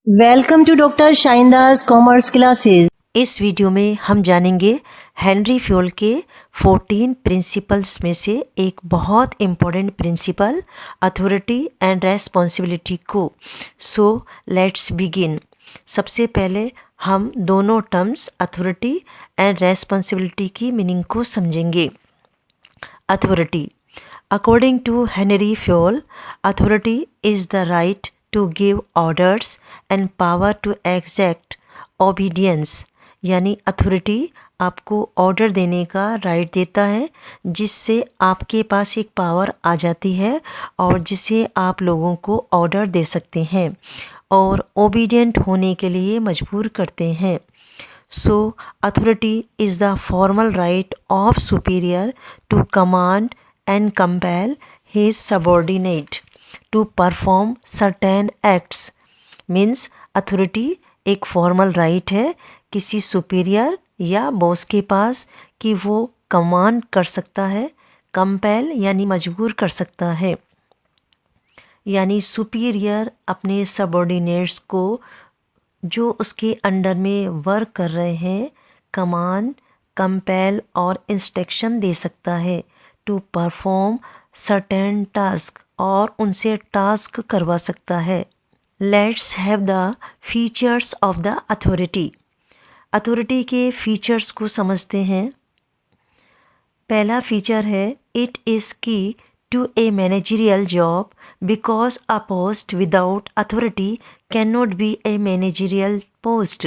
Welcome to doctor Shaindas commerce classes. इस video में हम जानेंगे हेनरी फ्योल के 14 प्रिंसिपल्स में से एक बहुत important principle authority and responsibility को। So let's begin. सबसे पहले हम दोनों टर्म्स अथॉरिटी एंड रेस्पॉन्सिबिलिटी की मीनिंग को समझेंगे। Authority, according to Henry Fayol, authority is the right to give orders and power to exact obedience। यानी अथॉरिटी आपको ऑर्डर देने का राइट देता है, जिससे आपके पास एक पावर आ जाती है और जिसे आप लोगों को ऑर्डर दे सकते हैं और ओबीडियंट होने के लिए मजबूर करते हैं। So, authority is the formal right of superior to command and compel his subordinate to perform certain acts। Means authority एक formal right है किसी superior या boss के पास कि वो command कर सकता है, compel यानी मजबूर कर सकता है। यानी superior अपने subordinates को जो उसके अंडर में वर्क कर रहे हैं कमांड, कंपेल और इंस्ट्रक्शन दे सकता है टू परफॉर्म सर्टेन टास्क और उनसे टास्क करवा सकता है। Let's have the features of the authority. Authority के फीचर्स को समझते हैं। पहला फीचर है इट इज़ की to a managerial job because a post without authority cannot be a managerial post।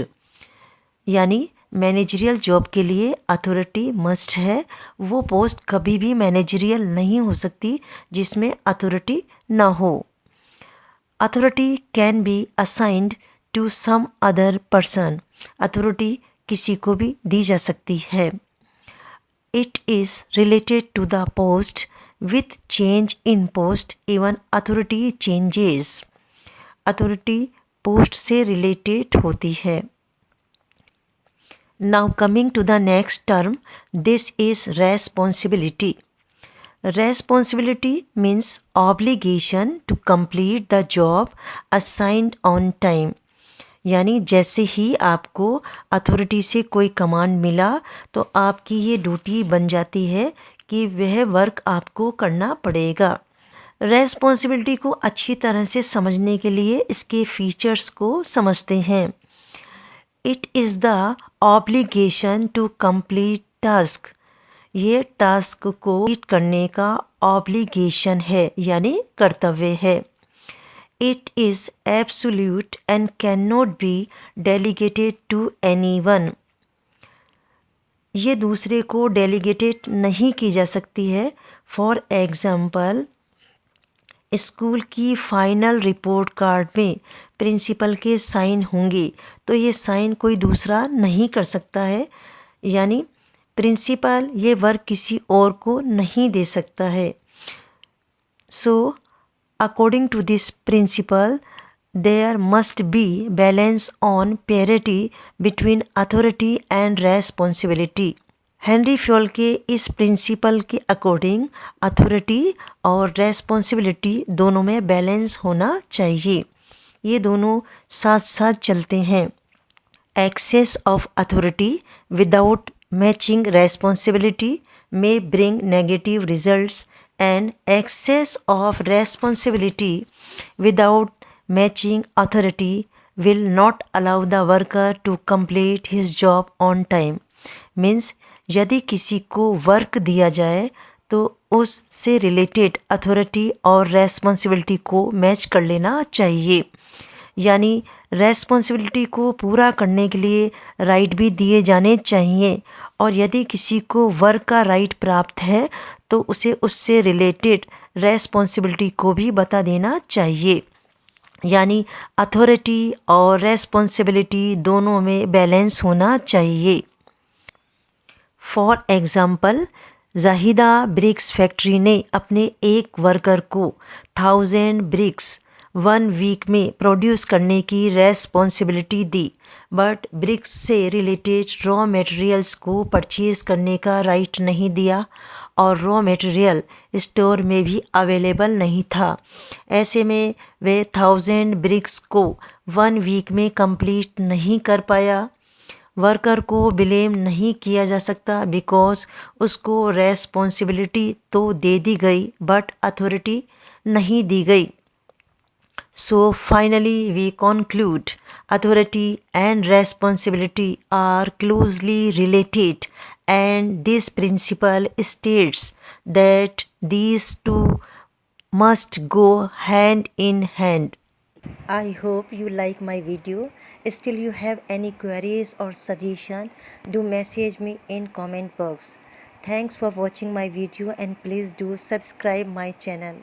यानी मैनेजरियल जॉब के लिए अथॉरिटी मस्ट है। वो पोस्ट कभी भी मैनेजरियल नहीं हो सकती जिसमें अथॉरिटी ना हो। Authority can be assigned to some other person. Authority किसी को भी दी जा सकती है। It is related to the post with change in post even authority changes। authority post से related होती है। Now coming to the next term, this is responsibility। Responsibility means obligation to complete the job assigned on time। यानी जैसे ही आपको authority से कोई command मिला तो आपकी ये ड्यूटी बन जाती है कि वह वर्क आपको करना पड़ेगा। रेस्पॉन्सिबिलिटी को अच्छी तरह से समझने के लिए इसके फीचर्स को समझते हैं। It is the obligation to complete task. ये टास्क को कंप्लीट करने का ऑब्लिगेशन है यानी कर्तव्य है। It is absolute and can not be delegated to anyone. ये दूसरे को डेलीगेटेड नहीं की जा सकती है। फॉर एग्ज़ाम्पल, स्कूल की फ़ाइनल रिपोर्ट कार्ड में प्रिंसिपल के साइन होंगे तो ये साइन कोई दूसरा नहीं कर सकता है। यानी प्रिंसिपल ये वर्क किसी और को नहीं दे सकता है। So according to this principle there must be balance on parity between authority and responsibility। Henry Fayol के इस प्रिंसिपल के अकॉर्डिंग अथॉरिटी और रेस्पॉन्सिबिलिटी दोनों में बैलेंस होना चाहिए। ये दोनों साथ साथ चलते हैं। Excess of authority without matching responsibility may bring negative results and excess of responsibility without matching authority will not allow the worker to complete his job on time। Means यदि किसी को वर्क दिया जाए तो उससे रिलेटेड अथॉरिटी और responsibility को match कर लेना चाहिए। यानी रेस्पॉन्सिबिलिटी को पूरा करने के लिए राइट भी दिए जाने चाहिए और यदि किसी को वर्क का राइट प्राप्त है तो उसे उससे रिलेटेड रेस्पॉन्सिबिलिटी को भी बता देना चाहिए। यानी अथॉरिटी और रेस्पॉन्सिबिलिटी दोनों में बैलेंस होना चाहिए। For example, Zahida bricks factory ने अपने एक वर्कर को 1000 ब्रिक्स 1 वीक में प्रोड्यूस करने की रेस्पॉन्सिबिलिटी दी, बट ब्रिक्स से रिलेटेड रॉ मटेरियल्स को परचेज करने का राइट नहीं दिया और रॉ मटेरियल स्टोर में भी अवेलेबल नहीं था। ऐसे में वे 1000 ब्रिक्स को 1 वीक में कंप्लीट नहीं कर पाया। वर्कर को ब्लेम नहीं किया जा सकता बिकॉज उसको रेस्पॉन्सिबिलिटी तो दे दी गई बट अथॉरिटी नहीं दी गई। So finally we conclude authority and responsibility are closely related, and this principle states that these two must go hand in hand. I hope you like my video. Still you have any queries or suggestion, do message me in comment box. Thanks for watching my video and please do subscribe my channel.